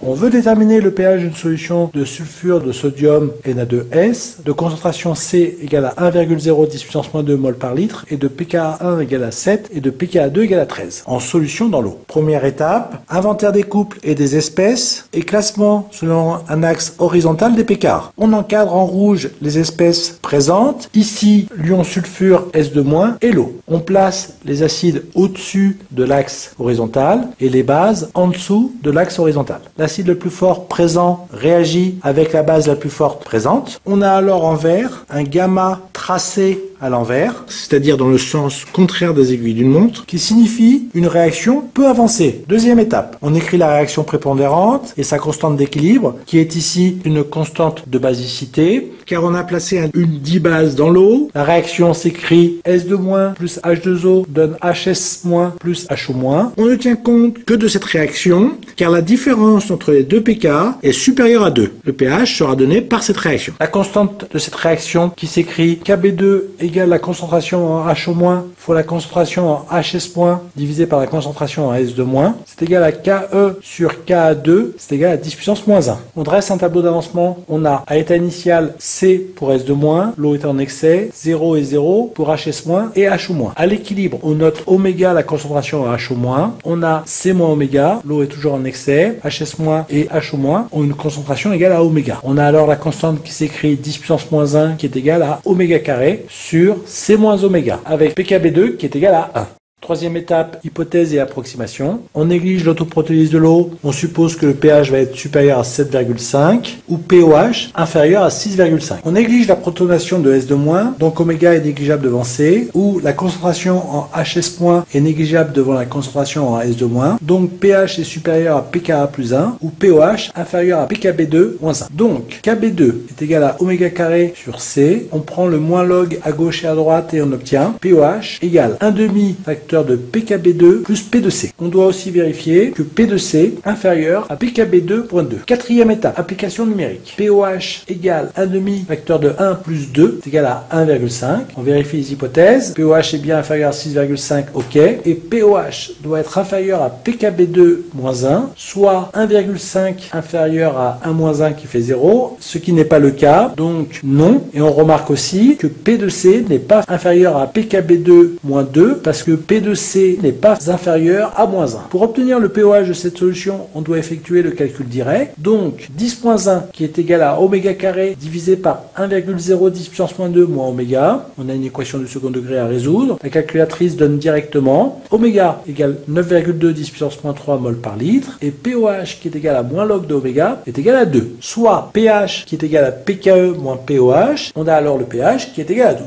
On veut déterminer le pH d'une solution de sulfure de sodium Na2S de concentration C égale à 1,0 10 puissance moins 2 mol par litre et de pKa1 égale à 7 et de pKa2 égale à 13 en solution dans l'eau. Première étape, inventaire des couples et des espèces et classement selon un axe horizontal des pK. On encadre en rouge les espèces présentes, ici l'ion sulfure S2- et l'eau. On place les acides au-dessus de l'axe horizontal et les bases en dessous de l'axe horizontal. L'acide le plus fort présent réagit avec la base la plus forte présente. On a alors en vert un gamma tracé à l'envers, c'est-à-dire dans le sens contraire des aiguilles d'une montre, qui signifie une réaction peu avancée. Deuxième étape, on écrit la réaction prépondérante et sa constante d'équilibre, qui est ici une constante de basicité, car on a placé une dibase dans l'eau. La réaction s'écrit S2- plus H2O donne HS- plus HO-. On ne tient compte que de cette réaction, car la différence entre les deux pK est supérieure à 2. Le pH sera donné par cette réaction. La constante de cette réaction qui s'écrit Kb2 égale la concentration en HO- fois la concentration en HS- divisé par la concentration en S2-, c'est égal à Ke sur Ka2, c'est égal à 10 puissance moins 1. On dresse un tableau d'avancement. On a à état initial C pour S2-, l'eau est en excès, 0 et 0 pour HS- et HO-. À l'équilibre, on note oméga la concentration en HO-. On a C- oméga, l'eau est toujours en excès, HS- et HO- ont une concentration égale à oméga. On a alors la constante qui s'écrit 10 puissance moins 1 qui est égale à oméga carré sur C- oméga, avec pKb2 qui est égal à 1. Troisième étape, hypothèse et approximation. On néglige l'autoprotéolyse de l'eau. On suppose que le pH va être supérieur à 7,5 ou pOH inférieur à 6,5. On néglige la protonation de S2-, donc oméga est négligeable devant C, ou la concentration en HS- est négligeable devant la concentration en S2-, donc pH est supérieur à pKa plus 1 ou pOH inférieur à pKb2 moins 1. Donc Kb2 est égal à oméga carré sur C. On prend le moins log à gauche et à droite et on obtient pOH égale 1/2 facteur de pKb2 plus P de C. On doit aussi vérifier que P de C inférieur à pKb2.2. Quatrième étape, application numérique. pOH égale 1/2 facteur de 1 plus 2 est égal à 1,5. On vérifie les hypothèses. pOH est bien inférieur à 6,5, ok. Et pOH doit être inférieur à pKb2-1, soit 1,5 inférieur à 1-1 qui fait 0, ce qui n'est pas le cas, donc non. Et on remarque aussi que P de C n'est pas inférieur à pKb2-2 parce que P de C n'est pas inférieur à moins 1. Pour obtenir le pOH de cette solution, on doit effectuer le calcul direct. Donc 10-1 qui est égal à oméga carré divisé par 1,0 10 puissance moins 2 moins oméga. On a une équation du second degré à résoudre. La calculatrice donne directement oméga égale 9,2 10 puissance moins 3 mol par litre et pOH qui est égal à moins log de oméga est égal à 2. Soit pH qui est égal à pKe moins pOH. On a alors le pH qui est égal à 12.